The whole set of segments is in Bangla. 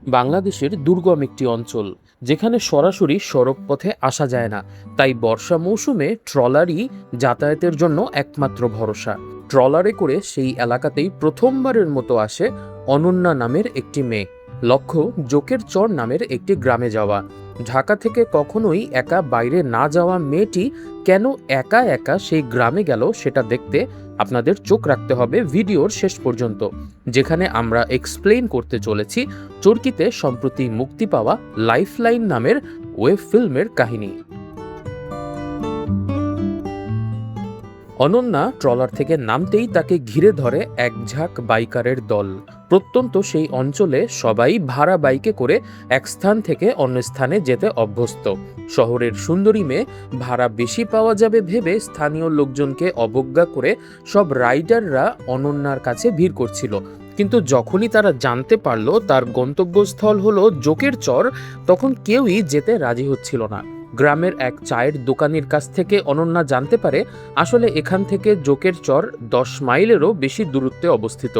বাংলাদেশের দুর্গম একটি অঞ্চল, যেখানে সরাসরি সড়ক পথে আসা যায় না। তাই বর্ষা মৌসুমে ট্রলারই যাতায়াতের জন্য একমাত্র ভরসা। ট্রলারে করে সেই এলাকাতেই প্রথমবারের মতো আসে অনন্যা নামের একটি মেয়ে। লক্ষ্য জোকের চর নামের একটি গ্রামে যাওয়া। ঢাকা থেকে কখনোই একা বাইরে না যাওয়া মেয়েটি কেন একা একা সেই গ্রামে গেল সেটা দেখতে আপনাদের চোখ রাখতে হবে ভিডিওর শেষ পর্যন্ত, যেখানে আমরা এক্সপ্লেইন করতে চলেছি চরকিতে সম্প্রতি মুক্তি পাওয়া লাইফলাইন নামের ওয়েব ফিল্মের কাহিনী। অনন্যা ট্রলার থেকে নামতেই তাকে ঘিরে ধরে এক ঝাঁক বাইকারের দল। প্রত্যন্ত সেই অঞ্চলে সবাই ভাড়া বাইকে করে এক স্থান থেকে অন্য স্থানে যেতে অভ্যস্ত। শহরের সুন্দরী মেয়ে ভাড়া বেশি পাওয়া যাবে ভেবে স্থানীয় লোকজনকে অবজ্ঞা করে সব রাইডাররা অনন্যার কাছে ভিড় করছিল। কিন্তু যখনই তারা জানতে পারল তার গন্তব্যস্থল হলো জোকের চর, তখন কেউই যেতে রাজি হচ্ছিল না। গ্রামের এক চায়ের দোকানির কাছ থেকে অনন্যা জানতে পারে আসলে এখান থেকে জোকের চর 10 মাইলেরও বেশি দূরত্বে অবস্থিত।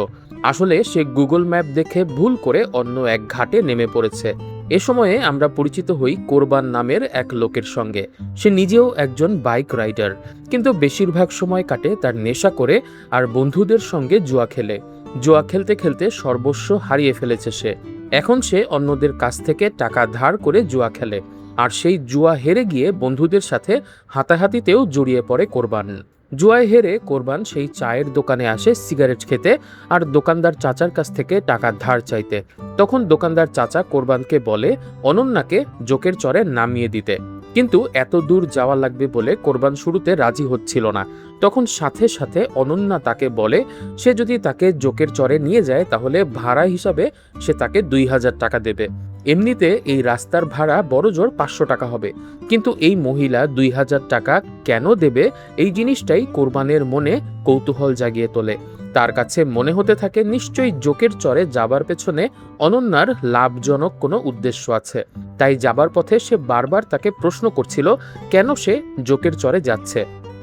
আসলে সে গুগল ম্যাপ দেখে ভুল করে অন্য এক ঘাটে নেমে পড়েছে। এ সময়ে আমরা পরিচিত হই কোরবান নামের এক লোকের সঙ্গে। সে নিজেও একজন বাইক রাইডার, কিন্তু বেশিরভাগ সময় কাটে তার নেশা করে আর বন্ধুদের সঙ্গে জুয়া খেলে। জুয়া খেলতে খেলতে সর্বস্ব হারিয়ে ফেলেছে সে। এখন সে অন্যদের কাছ থেকে টাকা ধার করে জুয়া খেলে, আর সেই জুয়া হেরে গিয়ে বন্ধুদের সাথে হাতাহাতিতেও জড়িয়ে পড়ে কোরবান। জুয়ায় হেরে কোরবান সেই চায়ের দোকানে আসে সিগারেট খেতে আর দোকানদার চাচার কাছ থেকে টাকা ধার চাইতে। তখন দোকানদার চাচা কোরবানকে বলে অনন্যাকে জোকের চরে নামিয়ে দিতে, কিন্তু এত দূর যাওয়া লাগবে বলে কোরবান শুরুতে রাজি হচ্ছিল না। তখন সাথে সাথে অনন্যা তাকে বলে সে যদি তাকে জোকের চরে নিয়ে যায় তাহলে ভাড়া হিসাবে সে তাকে 2000 টাকা দেবে। এমনিতে এই রাস্তার ভাড়া বড়জোর 500 টাকা হবে, কিন্তু এই মহিলা 2000 টাকা কেন দেবে এই জিনিসটাই কোরবানের মনে কৌতূহল জাগিয়ে তোলে। তার কাছে মনে হতে থাকে নিশ্চয়ই জোকের চরে যাবার পেছনে অনন্যার লাভজনক কোনো উদ্দেশ্য আছে। তাই যাবার পথে সে বারবার তাকে প্রশ্ন করছিল কেন সে জোকের চরে যাচ্ছে।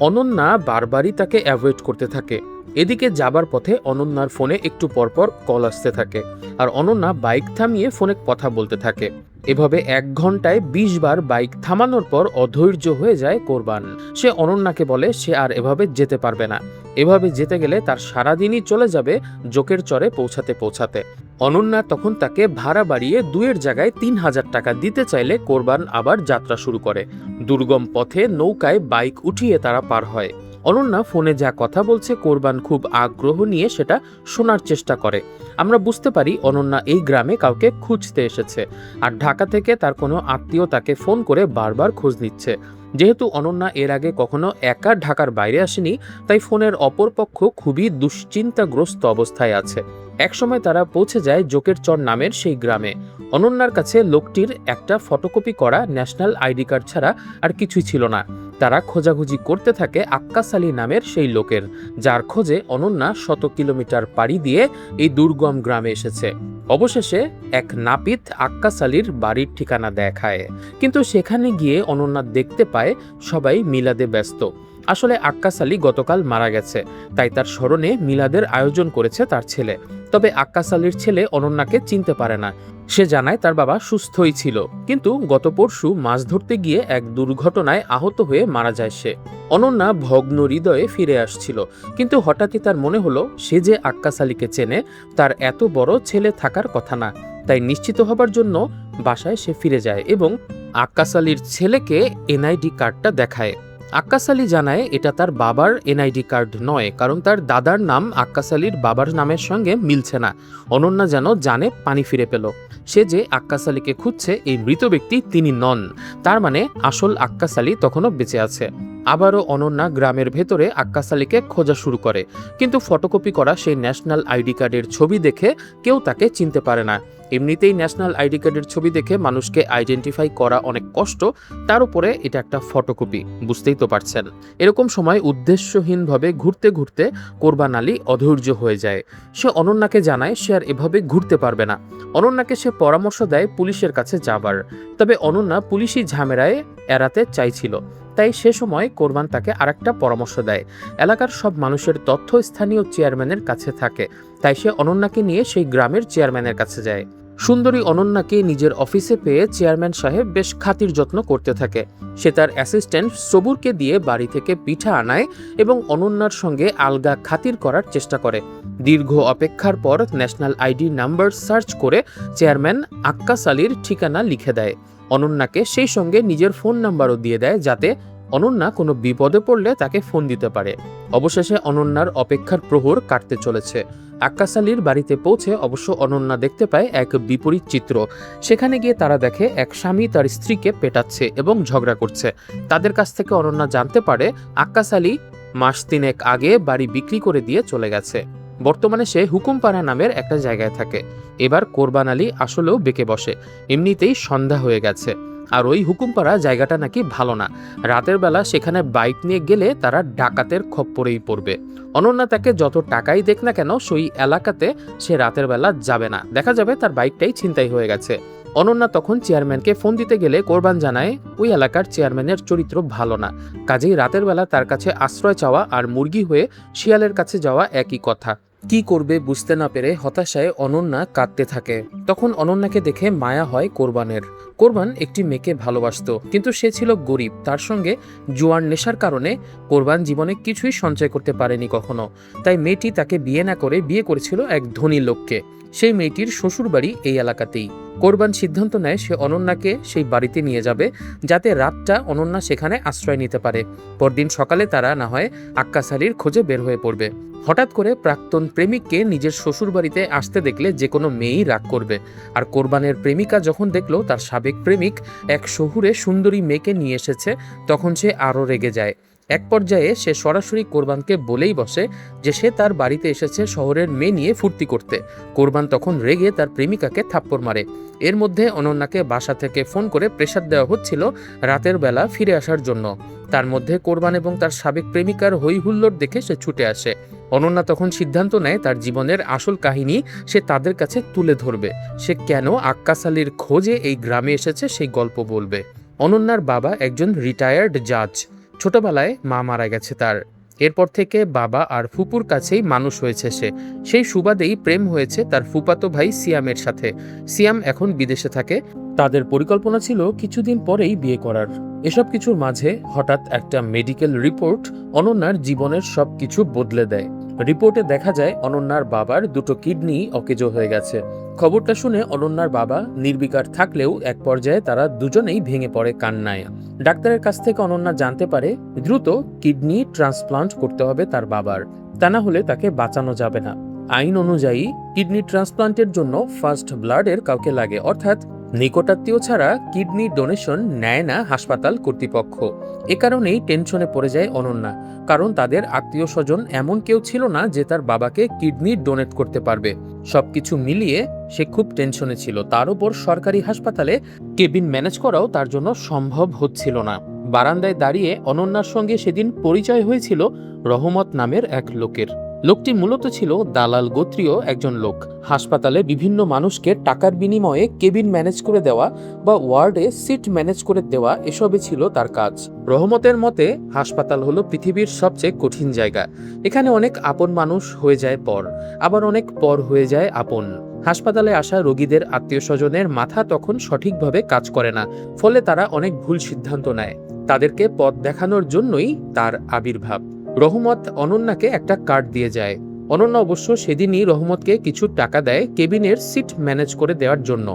অনন্যা বারবারই তাকে অ্যাভয়েড করতে থাকে। এদিকে যাবার পথে অনন্যার ফোনে একটু পরপর কল আসতে থাকে, আর অনন্যা বাইক থামিয়ে ফোনে কথা বলতে থাকে। এভাবে 1 ঘন্টায় 20 বার বাইক থামানোর পর অধৈর্য হয়ে যায় কোরবান। সে অনন্যাকে বলে সে আর এভাবে যেতে পারবে না। এভাবে যেতে গেলে তার সারাদিনই চলে যাবে জোকের চরে পৌঁছাতে পৌঁছাতে। অনন্যা তখন তাকে ভাড়া বাড়িয়ে 2-এর জায়গায় 3000 টাকা দিতে চাইলে কোরবান আবার যাত্রা শুরু করে। দুর্গম পথে নৌকায় বাইক উঠিয়ে তারা পার হয়। অনন্যা ফোনে যা কথা বলছে কোরবান খুব আগ্রহ নিয়ে সেটা শোনার চেষ্টা করে। আমরা বুঝতে পারি অনন্যা এই গ্রামে কাউকে খুঁজতে এসেছে, আর ঢাকা থেকে তার কোনো আত্মীয় তাকে ফোন করে বারবার খোঁজ নিচ্ছে। যেহেতু অনন্যা এর আগে কখনো একা ঢাকার বাইরে আসেনি, তাই ফোনের অপর পক্ষ খুবই দুশ্চিন্তাগ্রস্ত অবস্থায় আছে। একসময় তারা পৌঁছে যায় জোকের চর নামের সেই গ্রামে। অনন্যার কাছে লোকটির একটা ফটোকপি করা ন্যাশনাল আইডি কার্ড ছাড়া আর কিছুই ছিল না। তারা খোঁজাখুঁজি করতে থাকে আক্কাস আলী নামের সেই লোকের, যার খোঁজে অনন্যা 100 কিলোমিটার পাড়ি দিয়ে এই দুর্গম গ্রামে এসেছে। অবশেষে এক নাপিত আক্কাস আলীর বাড়ির ঠিকানা দেখায়, কিন্তু সেখানে গিয়ে অনন্যা দেখতে পায় সবাই মিলাদে ব্যস্ত। আসলে আক্কাস আলী গতকাল মারা গেছে, তাই তার স্মরণে মিলাদের আয়োজন করেছে তার ছেলে। তবে আক্কাস আলীর ছেলে অনন্যাকে চিনতে পারে না। সে জানায় তার বাবা সুস্থই ছিল, কিন্তু গত পরশু মাছ ধরতে গিয়ে এক দুর্ঘটনায় আহত হয়ে মারা যায় সে। অনন্যা ভগ্ন হৃদয়ে ফিরে আসছিল, কিন্তু হঠাৎই তার মনে হলো সে যে আক্কাস আলীকে চেনে, তার এত বড় ছেলে থাকার কথা না। তাই নিশ্চিত হবার জন্য বাসায় সে ফিরে যায় এবং আক্কাস আলীর ছেলেকে এনআইডি কার্ডটা দেখায়। আক্কাস আলী জানায় এটা তার বাবার এনআইডি কার্ড নয়, কারণ তার দাদার নাম আক্কাস আলীর বাবার নামের সঙ্গে মিলছে না। অনন্যা যেন জানে পানি ফিরে পেল। সে যে আক্কাস আলীকে খুঁজছে এই মৃত ব্যক্তি তিনি নন, তার মানে আসল আক্কাস আলী তখনও বেঁচে আছে। আবারও অনন্যা গ্রামের ভেতরে আক্কাস আলীকে খোঁজা শুরু করে, কিন্তু ফটোকপি করা সেই ন্যাশনাল আইডি কার্ডের ছবি দেখে কেউ তাকে চিনতে পারে না। এমনিতেই ন্যাশনাল আইডি কার্ডের ছবি দেখে মানুষকে আইডেন্টিফাই করা অনেক কষ্ট, তার উপরে এটা একটা ফটোকপি, বুঝতেই তো পারছেন। এরকম সময় উদ্দেশ্যহীনভাবে ঘুরতে ঘুরতে কোরবান আলী অধৈর্য হয়ে যায়। সে অনন্যাকে জানায় সে আর এভাবে ঘুরতে পারবে না। অনন্যাকে সে পরামর্শ দেয় পুলিশের কাছে যাবার, তবে অনন্যা পুলিশি ঝামেলায় এড়াতে চাইছিল। তাই সে সময় কোরবান তাকে আরেকটা পরামর্শ দেয়। এলাকার সব মানুষের তথ্য স্থানীয় চেয়ারম্যানের কাছে থাকে, তাই সে অনন্যাকে নিয়ে সেই গ্রামের চেয়ারম্যানের কাছে যায়। সুন্দরী অনন্যাকে নিজের অফিসে পেয়ে চেয়ারম্যান সাহেব বেশ খাতির যত্ন করতে থাকে। সে তার অ্যাসিস্ট্যান্ট সবুরকে দিয়ে বাড়ি থেকে পিঠা আনায় এবং অনন্যার সঙ্গে আলগা খাতির করার চেষ্টা করে। দীর্ঘ অপেক্ষার পর ন্যাশনাল আইডি নাম্বার সার্চ করে চেয়ারম্যান আক্কাস আলীর ঠিকানা লিখে দেয়। অনন্যাকে সেই সঙ্গে নিজের ফোন নাম্বারও দিয়ে দেয়, যাতে অনন্যা কোনো বিপদে পড়লে তাকে ফোন দিতে পারে। অবশেষে অনন্যার অপেক্ষার প্রহর কাটতে চলেছে। আক্কাস আলীর বাড়িতে পৌঁছে অবশ্য অনন্যা দেখতে পায় এক বিপরীত চিত্র। সেখানে গিয়ে তারা দেখে এক স্বামী তার স্ত্রীকে পেটাচ্ছে এবং ঝগড়া করছে। তাদের কাছ থেকে অনন্যা জানতে পারে আক্কাস আলী মাস 3 আগে বাড়ি বিক্রি করে দিয়ে চলে গেছে। বর্তমানে সে হুকুমপাড়া নামের একটা জায়গায় থাকে। এবার কোরবান আলী আসলেও বেঁকে বসে। এমনিতেই সন্ধ্যা হয়ে গেছে, আর ওই হুকুমপাড়া জায়গাটা নাকি ভালো না। রাতের বেলা সেখানে বাইক নিয়ে গেলে তারা ডাকাতের খপ্পরেই পড়বে। অনন্যা তাকে যত টাকাই দেখ না কেন সেই এলাকাতে সে রাতের বেলা যাবে না, দেখা যাবে তার বাইকটাই ছিনতাই হয়ে গেছে। অনন্যা তখন চেয়ারম্যানকে ফোন দিতে গেলে কোরবান জানায় ওই এলাকার চেয়ারম্যানের চরিত্র ভালো না, কাজেই রাতের বেলা তার কাছে আশ্রয় চাওয়া আর মুরগি হয়ে শিয়ালের কাছে যাওয়া একই কথা। কি করবে বুঝতে না পেরে হতাশায় অনন্যা কাঁদতে থাকে। তখন অনন্যাকে দেখে মায়া হয় কোরবানের। কোরবান একটি মেয়েকে ভালোবাসত, কিন্তু সে ছিল গরিব। তার সঙ্গে জুয়ার নেশার কারণে কোরবান জীবনে কিছুই সঞ্চয় করতে পারেনি কখনো। তাই মেয়েটি তাকে বিয়ে না করে বিয়ে করেছিল এক ধনী লোককে। সেই মেয়েটির শ্বশুর বাড়ি এই এলাকাতেই। কোরবান সিদ্ধান্ত নেয় সে অনন্যাকে সেই বাড়িতে নিয়ে যাবে, যাতে রাতটা অনন্যা সেখানে আশ্রয় নিতে পারে। পরদিন সকালে তারা না হয় আক্কাস আলীর খোঁজে বের হয়ে পড়বে। হঠাৎ করে প্রাক্তন প্রেমিককে নিজের শ্বশুর বাড়িতে আসতে দেখলে যে কোনো মেয়েই রাগ করবে। আর কোরবানের প্রেমিকা যখন দেখলো তার সাবেক প্রেমিক এক শহুরে সুন্দরী মেয়েকে নিয়ে এসেছে, তখন সে আরও রেগে যায়। এক পর্যায়ে সে সরাসরি কোরবানকে বলেই বসে যে সে তার বাড়িতে এসেছে শহরের মেয়ে নিয়ে ফুর্তি করতে। কোরবান তখন রেগে তার প্রেমিকাকে থাপ্পড় মারে। এর মধ্যে অনন্যাকে বাসা থেকে ফোন করে প্রেসার দেওয়া হচ্ছিল রাতের বেলা ফিরে আসার জন্য। তার মধ্যে কোরবান এবং তার সাবেক প্রেমিকার হই হুল্লোড় দেখে সে ছুটে আসে। অনন্যা তখন সিদ্ধান্ত নেয় তার জীবনের আসল কাহিনী সে তাদের কাছে তুলে ধরবে। সে কেন আক্কাস আলীর খোঁজে এই গ্রামে এসেছে সেই গল্প বলবে। অনন্যার বাবা একজন রিটায়ার্ড জাজ। ছোটবেলায় মা মারা গেছে তার। এরপর থেকে বাবা আর ফুপুর কাছেই মানুষ হয়েছে সে। সেই সুবাদেই প্রেম হয়েছে তার ফুপাতো ভাই সিয়ামের সাথে। সিয়াম এখন বিদেশে থাকে। তাদের পরিকল্পনা ছিল কিছুদিন পরেই বিয়ে করার। এসব কিছুর মাঝে হঠাৎ একটা মেডিকেল রিপোর্ট অনন্যার জীবনের সব কিছু বদলে দেয়। রিপোর্টে দেখা যায় অনন্যার বাবার 2টো কিডনি অকেজো হয়ে গেছে। খবরটা শুনে অনন্যার বাবা নির্বিকার থাকলেও এক পর্যায়ে তারা দুজনেই ভেঙে পড়ে কান্নায়। ডাক্তারের কাছ থেকে অনন্যা জানতে পারে দ্রুত কিডনি ট্রান্সপ্লান্ট করতে হবে তার বাবার, তা না হলে তাকে বাঁচানো যাবে না। আইন অনুযায়ী কিডনি ট্রান্সপ্লান্টের জন্য ফার্স্ট ব্লাডের কাউকে লাগে, অর্থাৎ নিকটাত্মীয় ছাড়া কিডনি ডোনেশন নেয় না হাসপাতাল কর্তৃপক্ষ। এ কারণেই টেনশনে পড়ে যায় অনন্যা, কারণ তাদের আত্মীয় স্বজন এমন কেউ ছিল না যে তার বাবাকে কিডনি ডোনেট করতে পারবে। সবকিছু মিলিয়ে সে খুব টেনশনে ছিল। তার উপর সরকারি হাসপাতালে কেবিন ম্যানেজ করাও তার জন্য সম্ভব হচ্ছিল না। বারান্দায় দাঁড়িয়ে অনন্যার সঙ্গে সেদিন পরিচয় হয়েছিল রহমত নামের এক লোকের। লোকটি মূলত ছিল দালাল গোত্রীয় একজন লোক। হাসপাতালে বিভিন্ন মানুষকে টাকার বিনিময়ে কেবিন ম্যানেজ করে দেওয়া বা ওয়ার্ডে সিট ম্যানেজ করে দেওয়া, এসবই ছিল তার কাজ। রহমতের মতে হাসপাতাল হলো পৃথিবীর সবচেয়ে কঠিন জায়গা। এখানে অনেক আপন মানুষ হয়ে যায় পর, আবার অনেক পর হয়ে যায় আপন। হাসপাতালে আসা রোগীদের আত্মীয় স্বজনের মাথা তখন সঠিকভাবে কাজ করে না, ফলে তারা অনেক ভুল সিদ্ধান্ত নেয়। তাদেরকে পথ দেখানোর জন্যই তার আবির্ভাব। রহমত অনন্যাকে একটা কার্ড দিয়ে যায়। অনন্যা অবশ্য সেদিনই রহমতকে কিছু টাকা দেয় কেবিনের সিট ম্যানেজ করে দেওয়ার জন্য।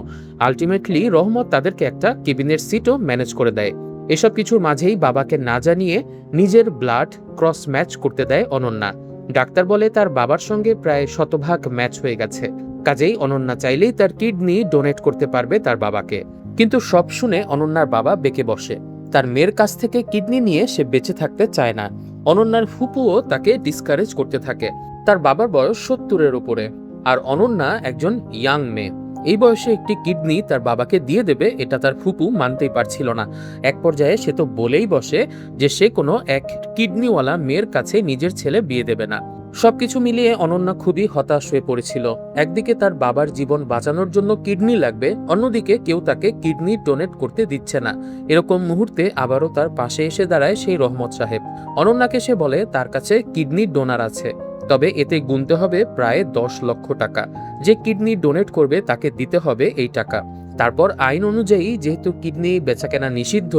আলটিমেটলি রহমত তাদেরকে একটা কেবিনের সিটও ম্যানেজ করে দেয়। এসব কিছুর মাঝেই বাবাকে না জানিয়ে নিজের ব্লাড ক্রস ম্যাচ করতে দেয় অনন্যা। ডাক্তার বলে তার বাবার সঙ্গে প্রায় 100% ম্যাচ হয়ে গেছে, কাজেই অনন্যা চাইলেই তার কিডনি ডোনেট করতে পারবে তার বাবাকে। কিন্তু সব শুনে অনন্যার বাবা বেঁকে বসে। তার মেয়ের কাছ থেকে কিডনি নিয়ে সে বেঁচে থাকতে চায় না। অনন্যার ফুপুও তাকে ডিসকারেজ করতে থাকে। তার বাবার বয়স 70-এর উপরে, আর অনন্যা একজন ইয়াং মেয়ে। এই বয়সে একটি কিডনি তার বাবাকে দিয়ে দেবে, এটা তার ফুপু মানতেই পারছিল না। এক পর্যায়ে সে তো বলেই বসে যে সে কোনো এক কিডনিওয়ালা মেয়ের কাছে নিজের ছেলে বিয়ে দেবে না। সবকিছু মিলিয়ে অনন্যা খুবই হতাশ হয়ে পড়েছিল। একদিকে তার বাবার জীবন বাঁচানোর জন্য কিডনি লাগবে, অন্যদিকে কেউ তাকে কিডনি ডোনেট করতে দিচ্ছে না। এরকম মুহূর্তে আবারও তার পাশে এসে দাঁড়ায় সেই রহমত সাহেব। অনন্যাকে সে বলে তার কাছে কিডনি ডোনার আছে। তবে এতে গুনতে হবে প্রায় 10 লক্ষ টাকা। যে কিডনি ডোনেট করবে তাকে দিতে হবে এই টাকা। তারপর আইন অনুযায়ী যেহেতু কিডনি বেচাকেনা নিষিদ্ধ,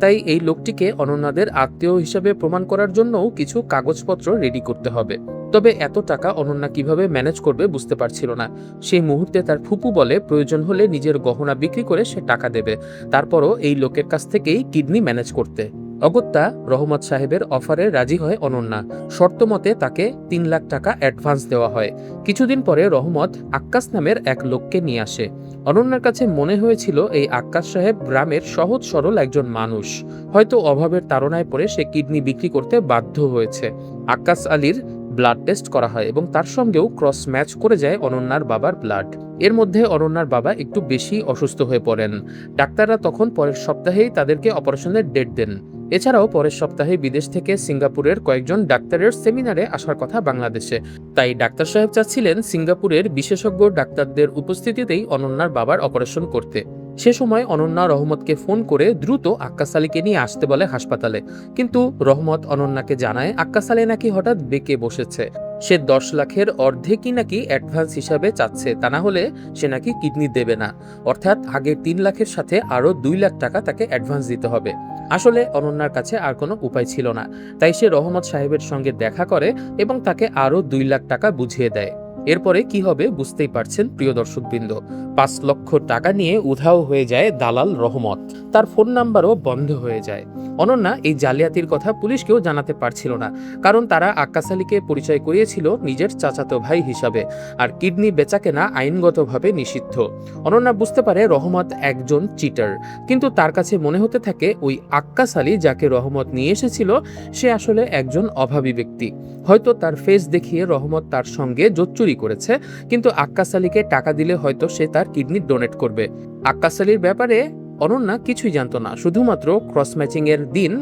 তাই এই লোকটিকে অনন্যাদের আত্মীয় হিসেবে প্রমাণ করার জন্যও কিছু কাগজপত্র রেডি করতে হবে। তবে এত টাকা অনন্যা কিভাবে ম্যানেজ করবে বুঝতে পারছিল না। সেই মুহূর্তে তার ফুপু বলে প্রয়োজন হলে নিজের গহনা বিক্রি করে সে টাকা দেবে, তারপরও এই লোকের কাছ থেকেই কিডনি ম্যানেজ করতে। অগত্যা রহমত সাহেবের অফারে রাজি হয় অনন্যা। শর্ত মতে তাকে 3 লাখ টাকা অ্যাডভান্স দেওয়া হয়। কিছুদিন পরে রহমত আক্কাস নামের এক লোককে নিয়ে আসে। অনন্যার কাছে মনে হয়েছিল এই আক্কাস সাহেব গ্রামের সহজ সরল একজন মানুষ, হয়তো অভাবের তাড়নায় পড়ে সে কিডনি বিক্রি করতে বাধ্য হয়েছে। আক্কাস আলীর ব্লাড টেস্ট করা হয় এবং তার সঙ্গেও ক্রস ম্যাচ করে যায় অনন্যার বাবার ব্লাড। এর মধ্যে অনন্যার বাবা একটু বেশি অসুস্থ হয়ে পড়েন। ডাক্তাররা তখন পরের সপ্তাহেই তাদেরকে অপারেশনের ডেট দেন। এছাড়াও পরের সপ্তাহে বিদেশ থেকে সিঙ্গাপুরের কয়েকজন ডাক্তারের সেমিনারে আসার কথা বাংলাদেশে। তাই ডাক্তার সাহেব চাচ্ছিলেন সিঙ্গাপুরের বিশেষজ্ঞ ডাক্তারদের উপস্থিতিতেই অনন্যার বাবার অপারেশন করতে। সে সময় অনন্যা রহমতকে ফোন করে দ্রুত আক্কাস আলীকে নিয়ে আসতে বলে হাসপাতালে। কিন্তু রহমত অনন্যাকে জানায় আক্কাস আলী নাকি হঠাৎ বেঁকে বসেছে। সে 10 লাখের অর্ধেকই নাকি অ্যাডভান্স হিসাবে চাচ্ছে, তা না হলে সে নাকি কিডনি দেবে না। অর্থাৎ আগের 3 লাখের সাথে আরো 2 লাখ টাকা তাকে অ্যাডভান্স দিতে হবে। আসলে অনন্যার কাছে আর কোনো উপায় ছিল না, তাই সে রহমত সাহেবের সঙ্গে দেখা করে এবং তাকে আরো 2 লাখ টাকা বুঝিয়ে দেয়। এরপরে কি হবে বুঝতেই পারছেন প্রিয় দর্শকবৃন্দ। 5 লক্ষ টাকা নিয়ে উধাও হয়ে যায় দালাল রহমত। তার ফোন নাম্বারও বন্ধ হয়ে যায়। অনন্যা এই জালিয়াতির কথা পুলিশকেও জানাতে পারছিল না, কারণ তারা আক্কাস আলীকে পরিচয় করিয়েছিল নিজের চাচাতো ভাই হিসাবে, আর কিডনি বেচাকেনা আইনগতভাবে নিষিদ্ধ। অনন্যা বুঝতে পারে রহমত একজন চিটার, কিন্তু তার কাছে মনে হতে থাকে ওই আক্কাস আলী যাকে রহমত নিয়ে এসেছিল সে আসলে একজন অভাবী ব্যক্তি। হয়তো তার ফেস দেখিয়ে রহমত তার সঙ্গে জোচ্চুরি করেছে, কিন্তু আক্কাস আলীকে টাকা দিলে হয়তো সে তার কিডনি ডোনেট করবে। আক্কাস আলীর ব্যাপারে অনন্যা কিছুই জানতো না, শুধুমাত্র ক্রস ম্যাচিং এর দিন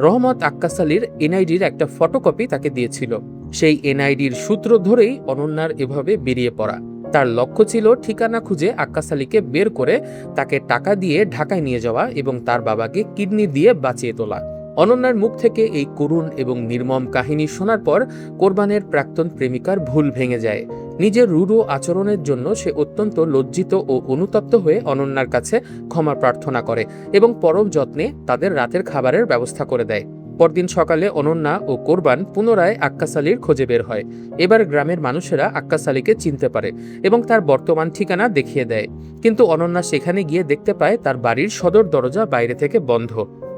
রহমত আক্কাস আলীর এনআইডির একটা ফটোকপি তাকে দিয়েছিল। সেই এনআইডির সূত্র ধরেই অনন্যার এভাবে বেরিয়ে পড়া। তার লক্ষ্য ছিল ঠিকানা খুঁজে আক্কাস আলীকে বের করে তাকে টাকা দিয়ে ঢাকায় নিয়ে যাওয়া এবং তার বাবাকে কিডনি দিয়ে বাঁচিয়ে তোলা। অনন্যার মুখ থেকে এই করুণ এবং নির্মম কাহিনী শোনার পর কোরবানের প্রাক্তন প্রেমিকার ভুল ভেঙে যায়। নিজের রূঢ় আচরণের জন্য সে অত্যন্ত লজ্জিত ও অনুতপ্ত হয়ে অনন্যার কাছে ক্ষমা প্রার্থনা করে এবং পরম যত্নে তাদের রাতের খাবারের ব্যবস্থা করে দেয়। পরদিন সকালে অনন্যা ও কোরবান পুনরায় আক্কাস আলীর খোঁজে বের হয়। এবার গ্রামের মানুষেরা আক্কাস আলীকে চিনতে পারে এবং তার বর্তমান ঠিকানা দেখিয়ে দেয়। কিন্তু অনন্যা সেখানে গিয়ে দেখতে পায় তার বাড়ির সদর দরজা বাইরে থেকে বন্ধ।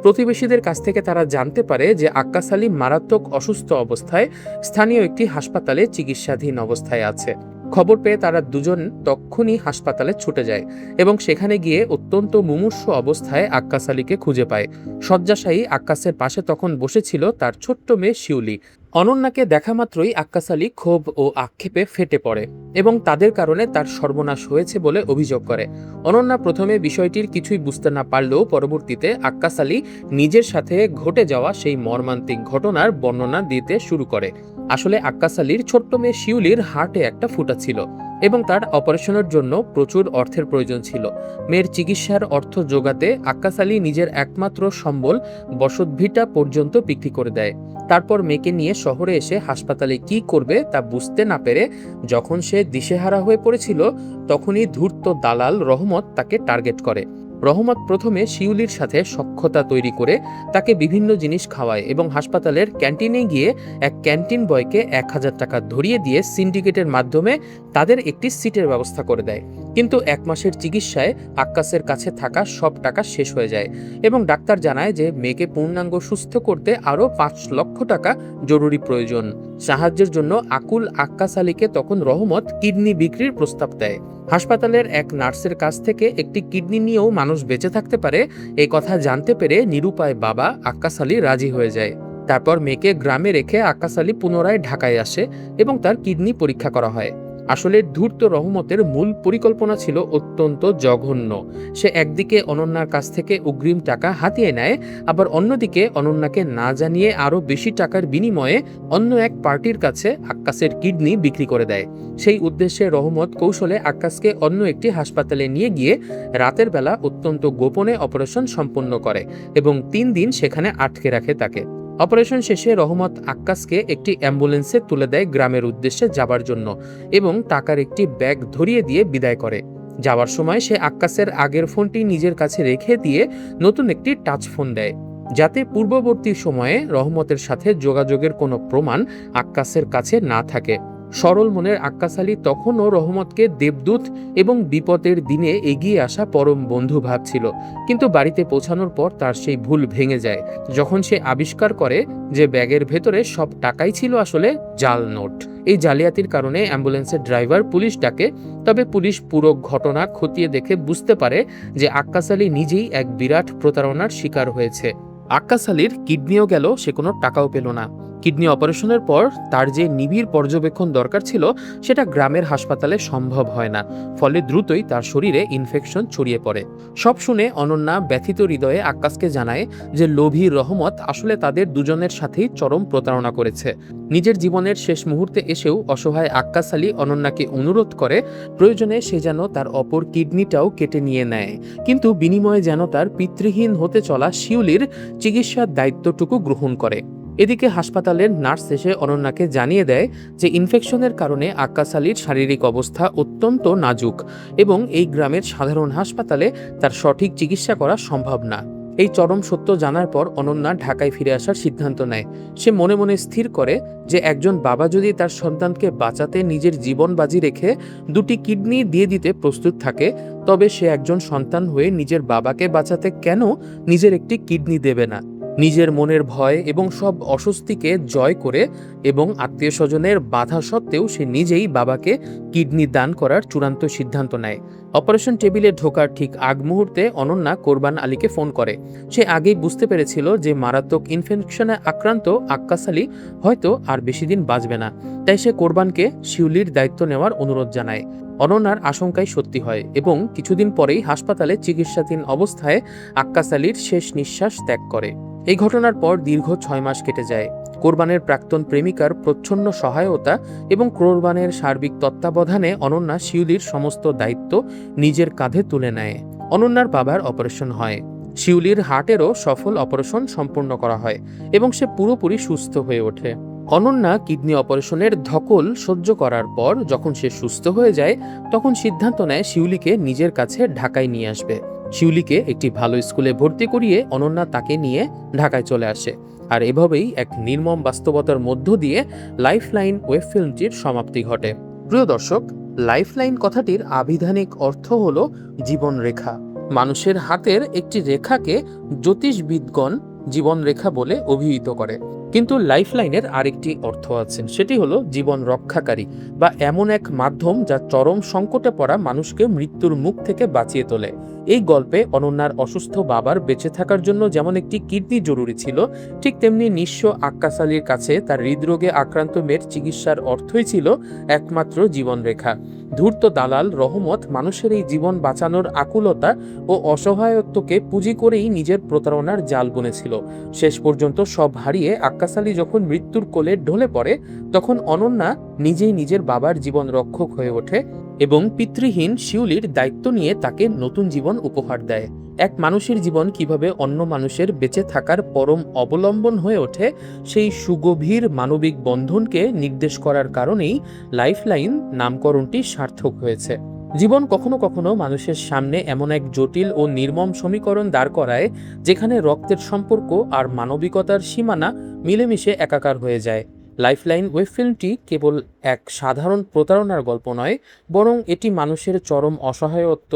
প্রতিবেশীদের কাছ থেকে তারা জানতে পারে যে আক্কাস আলী মারাত্মক অসুস্থ অবস্থায় স্থানীয় একটি হাসপাতালে চিকিৎসাধীন অবস্থায় আছে। খবর পেয়ে তারা দুজন তক্ষুনি হাসপাতালে ছুটে যায় এবং সেখানে গিয়ে অত্যন্ত মুমূর্ষু অবস্থায় আক্কাস আলীকে খুঁজে পায়। শয্যাশায়ী আক্কাসের পাশে তখন বসেছিল তার ছোট্ট মেয়ে শিউলি। অনন্যাকে দেখা মাত্রই আক্কাস আলী ক্ষোভ ও আক্ষেপে ফেটে পড়ে এবং তাদের কারণে তার সর্বনাশ হয়েছে বলে অভিযোগ করে। অনন্যা প্রথমে বিষয়টির কিছুই বুঝতে না পারলেও পরবর্তীতে আক্কাস আলী নিজের সাথে ঘটে যাওয়া সেই মর্মান্তিক ঘটনার বর্ণনা দিতে শুরু করে। আসলে আক্কাস আলীর ছোট্ট মেয়ে শিউলির হার্টে একটা ফুটা ছিল এবং তার অপারেশনের জন্য প্রচুর অর্থের প্রয়োজন ছিল। মেয়ের চিকিৎসার অর্থ জোগাতে আক্কাস আলী নিজের একমাত্র সম্বল বসতভিটা পর্যন্ত বিক্রি করে দেয়। তারপর মেয়েকে নিয়ে শহরে এসে হাসপাতালে কি করবে তা বুঝতে না পেরে যখন সে দিশেহারা হয়ে পড়েছিল, তখনই ধূর্ত দালাল রহমত তাকে টার্গেট করে। রহমত প্রথমে শিউলির সাথে সখ্যতা তৈরি করে তাকে বিভিন্ন জিনিস খাওয়ায় এবং হাসপাতালের ক্যান্টিনে গিয়ে এক ক্যান্টিন বয়কে 1000 টাকা ধরিয়ে দিয়ে সিন্ডিকেটের মাধ্যমে তাদের একটি সিটের ব্যবস্থা করে দেয়। কিন্তু 1 মাসের চিকিৎসায় আক্কাসের কাছে থাকা সব টাকা শেষ হয়ে যায় এবং ডাক্তার জানায় যে মেয়েকে পূর্ণাঙ্গ সুস্থ করতে আরও 5 লক্ষ টাকা জরুরি প্রয়োজন। সাহায্যের জন্য আকুল আক্কাস আলীকে তখন রহমত কিডনি বিক্রির প্রস্তাব দেয়। হাসপাতালের এক নার্সের কাছ থেকে একটি কিডনি নিয়েও মানুষ বেঁচে থাকতে পারে এই কথা জানতে পেরে নিরুপায় বাবা আক্কাস আলী রাজি হয়ে যায়। তারপর মেয়েকে গ্রামে রেখে আক্কাস আলী পুনরায় ঢাকায় আসে এবং তার কিডনি পরীক্ষা করা হয়। আসলে ধূর্ত রহমতের মূল পরিকল্পনা ছিল অত্যন্ত জঘন্য। সে একদিকে অনন্যার কাছ থেকে অগ্রিম টাকা হাতিয়ে নেয়, আবার অন্যদিকে অনন্যাকে না জানিয়ে আরও বেশি টাকার বিনিময়ে অন্য এক পার্টির কাছে আক্কাসের কিডনি বিক্রি করে দেয়। সেই উদ্দেশ্যে রহমত কৌশলে আক্কাসকে অন্য একটি হাসপাতালে নিয়ে গিয়ে রাতের বেলা অত্যন্ত গোপনে অপারেশন সম্পন্ন করে এবং 3 দিন সেখানে আটকে রাখে তাকে। অপারেশন শেষে রহমত আক্কাসকে একটি অ্যাম্বুলেন্সে তুলে দেয় গ্রামের উদ্দেশ্যে যাবার জন্য এবং টাকার একটি ব্যাগ ধরিয়ে দিয়ে বিদায় করে। যাওয়ার সময় সে আক্কাসের আগের ফোনটি নিজের কাছে রেখে দিয়ে নতুন একটি টাচ ফোন দেয়, যাতে পূর্ববর্তী সময়ে রহমতের সাথে যোগাযোগের কোনো প্রমাণ আক্কাসের কাছে না থাকে। সরল মনের আক্কাস আলী তখনও রহমতকে দেবদূত এবং বিপদের দিনে এগিয়ে আসা পরম বন্ধু ভাবছিল, কিন্তু বাড়িতে পৌঁছানোর পর তার সেই ভুল ভেঙে যায় যখন সে আবিষ্কার করে যে ব্যাগের ভেতরে সব টাকাই ছিল আসলে জাল নোট। এই জালিয়াতির কারণে অ্যাম্বুলেন্সের ড্রাইভার পুলিশ ডাকে, তবে পুলিশ পুরো ঘটনা খতিয়ে দেখে বুঝতে পারে যে আক্কাস আলী নিজেই এক বিরাট প্রতারণার শিকার হয়েছে। আক্কাস আলীর কিডনিও গেল, সে কোনো টাকাও পেল না। কিডনি অপারেশনের পর তার যে নিবিড় পর্যবেক্ষণ দরকার ছিল সেটা গ্রামের হাসপাতালে সম্ভব হয় না, ফলে দ্রুতই তার শরীরে ইনফেকশন ছড়িয়ে পড়ে। সব শুনে অনন্যা ব্যথিত হৃদয়ে আক্কাসকে জানায় যে লোভী রহমত আসলে তাদের দুজনের সাথেই চরম প্রতারণা করেছে। নিজের জীবনের শেষ মুহূর্তে এসেও অসহায় আক্কাস আলী অনন্যাকে অনুরোধ করে প্রয়োজনে সে যেন তার অপর কিডনিটাও কেটে নিয়ে নেয়, কিন্তু বিনিময়ে যেন তার পিতৃহীন হতে চলা শিউলির চিকিৎসার দায়িত্বটুকু গ্রহণ করে। এদিকে হাসপাতালের নার্স এসে অনন্যাকে জানিয়ে দেয় যে ইনফেকশনের কারণে আক্কাস আলীর শারীরিক অবস্থা অত্যন্ত নাজুক এবং এই গ্রামের সাধারণ হাসপাতালে তার সঠিক চিকিৎসা করা সম্ভব না। এই চরম সত্য জানার পর অনন্যা ঢাকায় ফিরে আসার সিদ্ধান্ত নেয়। সে মনে মনে স্থির করে যে একজন বাবা যদি তার সন্তানকে বাঁচাতে নিজের জীবন বাজি রেখে দুটি কিডনি দিয়ে দিতে প্রস্তুত থাকে, তবে সে একজন সন্তান হয়ে নিজের বাবাকে বাঁচাতে কেন নিজের একটি কিডনি দেবে না। নিজের মনের ভয় এবং সব অস্বস্তিকে জয় করে এবং আত্মীয় স্বজনের বাধা সত্ত্বেও সে নিজেই বাবাকে কিডনি দান করার চূড়ান্ত সিদ্ধান্ত নেয়। অপারেশন টেবিলে ঢোকার ঠিক আগ মুহূর্তে অনন্যা কোরবান আলীকে ফোন করে। সে আগেই বুঝতে পেরেছিল যে মারাত্মক ইনফেকশনে আক্রান্ত আক্কাস আলী হয়তো আর বেশি দিন বাঁচবে না, তাই সে কোরবানকে শিউলির দায়িত্ব নেওয়ার অনুরোধ জানায়। অনন্যার আশঙ্কাই সত্যি হয় এবং কিছুদিন পরেই হাসপাতালে চিকিৎসাধীন অবস্থায় আক্কাস আলীর শেষ নিঃশ্বাস ত্যাগ করে। এই ঘটনার পর দীর্ঘ 6 মাস কেটে যায়। কোরবানের প্রাক্তন প্রেমিকার প্রচ্ছন্ন সহায়তা এবং কোরবানের সার্বিক তত্ত্বাবধানে অনন্যা শিউলির সমস্ত দায়িত্ব নিজের কাঁধে তুলে নেয়। অনন্যার বাবার অপারেশন হয়, শিউলির হার্টেরও সফল অপারেশন সম্পূর্ণ করা হয় এবং সে পুরোপুরি সুস্থ হয়ে ওঠে। অনন্যা কিডনি অপারেশনের ধকল সহ্য করার পর যখন সে সুস্থ হয়ে যায়, তখন সিদ্ধান্ত নেয় শিউলিকে নিজের কাছে ঢাকায় নিয়ে আসবে। শিউলিকে একটি ভালো স্কুলে ভর্তি করিয়ে অনন্যা তাকে নিয়ে ঢাকায় চলে আসে। আর এভাবেই এক নির্মম বাস্তবতার মধ্য দিয়ে লাইফলাইন ওয়েব ফিল্মটির সমাপ্তি ঘটে। প্রিয় দর্শক, লাইফলাইন কথাটির আবিধানিক অর্থ হল জীবন রেখা। মানুষের হাতের একটি রেখাকে জ্যোতিষবিদগণ জীবন রেখা বলে অভিহিত করে, কিন্তু লাইফলাইনের আরেকটি অর্থ আছে, সেটি হলো জীবন রক্ষাকারী বা এমন এক মাধ্যম যা চরম সংকটে পড়া মানুষকে মৃত্যুর মুখ থেকে বাঁচিয়ে তোলে। এই গল্পে অনন্যার অসুস্থ বাবার বেঁচে থাকার জন্য যেমন একটি কিডনি জরুরি ছিল, ঠিক তেমনি নিঃস্ব আক্কাস আলীর কাছে তার হৃদরোগে আক্রান্ত মেয়ের চিকিৎসার অর্থই ছিল একমাত্র জীবনরেখা। ধূর্ত দালাল রহমত মানুষের এই জীবন বাঁচানোর আকুলতা ও অসহায়ত্বকে পুঁজি করেই নিজের প্রতারণার জাল বুনেছিল। শেষ পর্যন্ত সব হারিয়ে আক্কাস আলী যখন মৃত্যুর কোলে ঢলে পড়ে, তখন অনন্যা নিজেই নিজের বাবার জীবন রক্ষক হয়ে ওঠে এবং পিতৃহীন শিউলির দায়িত্ব নিয়ে তাকে নতুন জীবন উপহার দেয়। এক মানুষের জীবন কিভাবে অন্য মানুষের বেঁচে থাকার পরম অবলম্বন হয়ে ওঠে, সেই সুগভীর মানবিক বন্ধনকে নির্দেশ করার কারণেই লাইফলাইন নামকরণটি সার্থক হয়েছে। জীবন কখনো কখনো মানুষের সামনে এমন এক জটিল ও নির্মম সমীকরণ দাঁড় করায়, যেখানে রক্তের সম্পর্ক আর মানবিকতার সীমানা মিলেমিশে একাকার হয়ে যায়। লাইফলাইন ওয়েব ফিল্মটি কেবল এক সাধারণ প্রতারণার গল্প নয়, বরং এটি মানুষের চরম অসহায়ত্ব,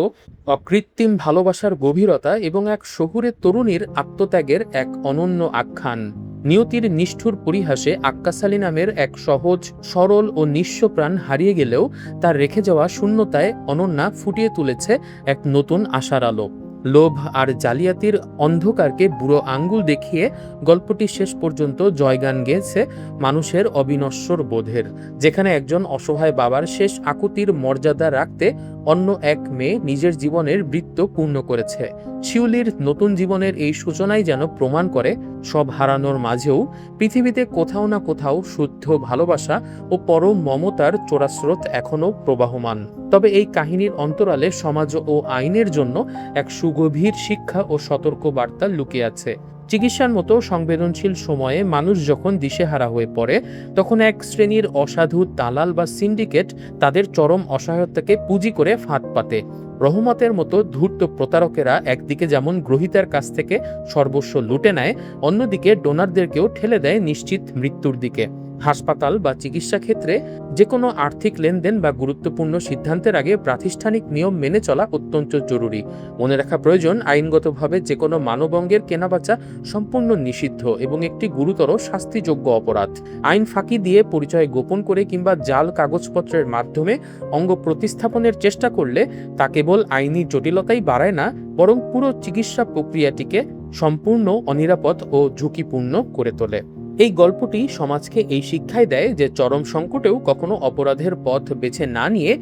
অকৃত্রিম ভালোবাসার গভীরতা এবং এক শহুরে তরুণীর আত্মত্যাগের এক অনন্য আখ্যান। নিয়তির নিষ্ঠুর পরিহাসে আক্কাস আলী নামের এক সহজ, সরল ও নিঃস্ব প্রাণ হারিয়ে গেলেও তার রেখে যাওয়া শূন্যতায় অনন্যা ফুটিয়ে তুলেছে এক নতুন আশার আলো। লোভ আর জালিয়াতির অন্ধকারকে বুড়ো আঙ্গুল দেখিয়ে গল্পটি শেষ পর্যন্ত জয়গান গেয়েছে মানুষের অবিনশ্বর বোধের, যেখানে একজন অসহায় বাবার শেষ আকুতির মর্যাদা রাখতে অন্য এক মেয়ে নিজের জীবনের বৃত্ত পূর্ণ করেছে। শিউলির নতুন জীবনের এই সূচনাই যেন প্রমাণ করে, সব হারানোর মাঝেও পৃথিবীতে কোথাও না কোথাও শুদ্ধ ভালোবাসা ও পরম মমতার চোরাস্রোত এখনও প্রবাহমান। তবে এই কাহিনীর অন্তরালে সমাজ ও আইনের জন্য এক সুগভীর শিক্ষা ও সতর্ক বার্তা লুকিয়ে আছে। চিকিৎসার মতো সংবেদনশীল সময়ে মানুষ যখন দিশেহারা হয়ে পড়ে, তখন এক শ্রেণীর অসাধু দালাল বা সিন্ডিকেট তাদের চরম অসহায়তাকে পুঁজি করে ফাঁদ পাতে। রহমতের মতো ধূর্ত প্রতারকেরা একদিকে যেমন গ্রহীতার কাছ থেকে সর্বস্ব লুটে নেয়, অন্যদিকে ডোনারদেরকেও ঠেলে দেয় নিশ্চিত মৃত্যুর দিকে। হাসপাতাল বা চিকিৎসা ক্ষেত্রে যে কোনো আর্থিক লেনদেন বা গুরুত্বপূর্ণ সিদ্ধান্তের আগে প্রাতিষ্ঠানিক নিয়ম মেনে চলা অত্যন্ত জরুরি। মনে রাখা প্রয়োজন, আইনগতভাবে যে কোনো মানবাঙ্গের কেনাবেচা সম্পূর্ণ নিষিদ্ধ এবং একটি গুরুতর শাস্তিযোগ্য অপরাধ। আইন ফাঁকি দিয়ে, পরিচয় গোপন করে কিংবা জাল কাগজপত্রের মাধ্যমে অঙ্গ প্রতিস্থাপনের চেষ্টা করলে তা কেবল আইনি জটিলতাই বাড়ায় না, বরং পুরো চিকিৎসা প্রক্রিয়াটিকে সম্পূর্ণ অনিরাপদ ও ঝুঁকিপূর্ণ করে তোলে। এই গল্পটি সমাজকে এই শিক্ষাই দেয় যে চরম সংকটেও কখনো অপরাধের পথ বেছে না নিয়ে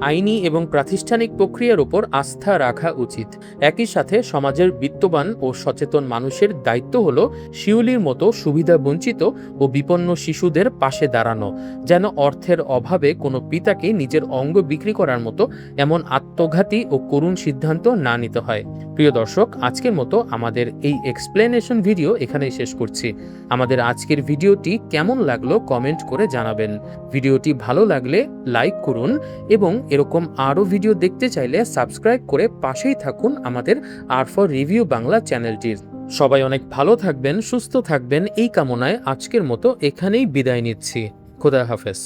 আইনি এবং প্রাতিষ্ঠানিক প্রক্রিয়ার উপর আস্থা রাখা উচিত। একই সাথে সমাজের বিত্তবান ও সচেতন মানুষের দায়িত্ব হলো শিউলির মতো সুবিধা বঞ্চিত ও বিপন্ন শিশুদের পাশে দাঁড়ানো, যেন অর্থের অভাবে কোনো পিতাকে নিজের অঙ্গ বিক্রি করার মতো এমন আত্মঘাতী ও করুণ সিদ্ধান্ত না নিতে হয়। প্রিয় দর্শক, আজকের মতো আমাদের এই এক্সপ্লেনেশন ভিডিও এখানেই শেষ করছি। আমাদের আজকের ভিডিওটি কেমন লাগলো কমেন্ট করে জানাবেন। ভিডিওটি ভালো লাগলে লাইক করুন এবং এরকম আরও ভিডিও দেখতে চাইলে সাবস্ক্রাইব করে পাশেই থাকুন আমাদের আর ফর রিভিউ বাংলা চ্যানেলটির। সবাই অনেক ভালো থাকবেন, সুস্থ থাকবেন এই কামনায় আজকের মতো এখানেই বিদায় নিচ্ছি। খোদা হাফেজ।